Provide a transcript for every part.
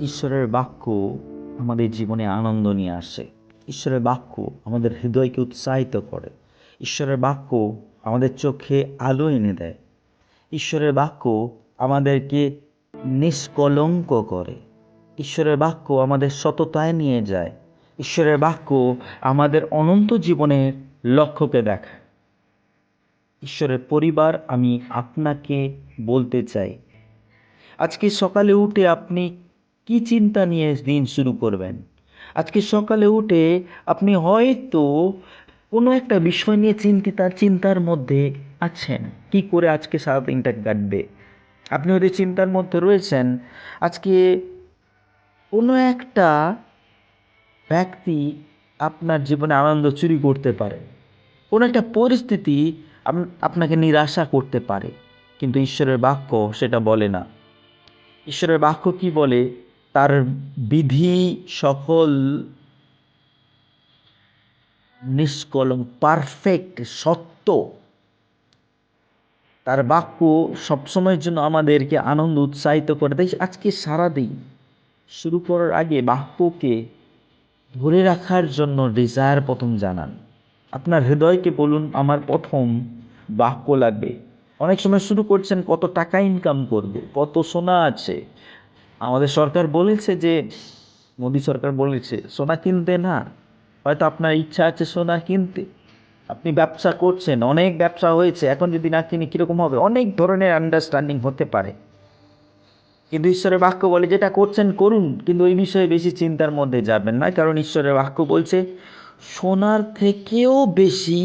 ঈশ্বরের বাক্য আমাদের জীবনে আনন্দ নিয়ে আসে। ঈশ্বরের বাক্য আমাদের হৃদয়কে উৎসাহিত করে। ঈশ্বরের বাক্য আমাদের চোখে আলো এনে দেয়। ঈশ্বরের বাক্য আমাদেরকে নিষ্কলঙ্ক করে। ঈশ্বরের বাক্য আমাদের সততায় নিয়ে যায়। ঈশ্বরের বাক্য আমাদের অনন্ত জীবনের লক্ষ্যকে দেখায়। ঈশ্বরের পরিবার, আমি আপনাকে বলতে চাই, আজকে সকালে উঠে আপনি কি চিন্তা নিয়ে দিন শুরু করবেন? আজকে সকালে উঠে আপনি হয়তো কোনো একটা বিষয় নিয়ে চিন্তার মধ্যে আছেন, কি করে আজকে সারাদিনটা কাটবে। আপনি হয়তো চিন্তার মধ্যে রয়েছেন, আজকে কোনো একটা ব্যক্তি আপনার জীবনে আনন্দ চুরি করতে পারে, কোনো একটা পরিস্থিতি আপনাকে নিরাশা করতে পারে, কিন্তু ঈশ্বরের বাক্য সেটা বলে না। ঈশ্বরের বাক্য কি বলে? তার বিধি সকল নিষ্কলঙ্ক, পারফেক্ট, সত্য। তার বাক্য সবসময়ের জন্য আমাদেরকে আনন্দ উৎসাহিত করে দেয়। আজকে সারাদিন শুরু করার আগে বাক্যকে ধরে রাখার জন্য ডিজায়ার প্রথম জানান। আপনার হৃদয়কে বলুন, আমার প্রথম বাক্য লাগবে। অনেক সময় শুরু করছেন, কত টাকা ইনকাম করবে, কত সোনা আছে। আমাদের সরকার বলেছে যে, মোদী সরকার বলেছে সোনা কিনতে না। হয়তো আপনার ইচ্ছা আছে সোনা কিনতে, আপনি ব্যবসা করছেন, অনেক ব্যবসা হয়েছে, এখন যদি না কিনে কীরকম হবে, অনেক ধরনের আন্ডারস্ট্যান্ডিং হতে পারে। কিন্তু ঈশ্বরের বাক্য বলে, যেটা করছেন করুন, কিন্তু ওই বিষয়ে বেশি চিন্তার মধ্যে যাবেন না। কারণ ঈশ্বরের বাক্য বলছে, সোনার থেকেও বেশি,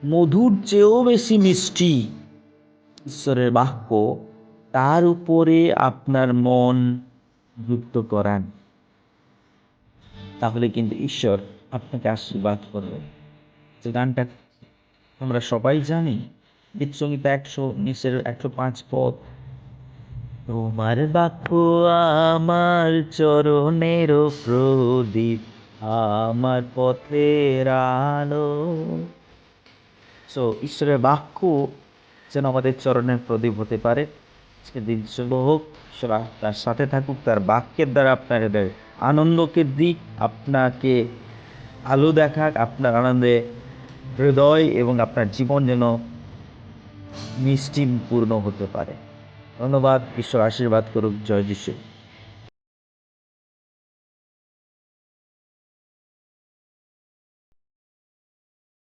মধুর চেয়েও বেশি মিষ্টি ঈশ্বরের বাক্য। তার উপরে আপনার মন যুক্ত করান, তাহলে কিন্তু ঈশ্বর আপনাকে আশীর্বাদ করবে। যে গানটা আমরা সবাই জানি, গীতসংহিতা 119-105 পদ, তোমার বাক্য আমার চরণের প্রদীপ, আমার পথের আলো। ঈশ্বরের বাক্য যেন আমাদের চরণের প্রদীপ হতে পারে। আজকে দিন শুভ হোক, ঈশ্বর তার সাথে থাকুক, তার বাক্যের দ্বারা আপনার হৃদয় আনন্দকে দিক, আপনাকে আলো দেখাক, আপনার আনন্দে হৃদয় এবং আপনার জীবন যেন মিষ্টি পূর্ণ হতে পারে। ধন্যবাদ। ঈশ্বর আশীর্বাদ করুক। জয় যিশু।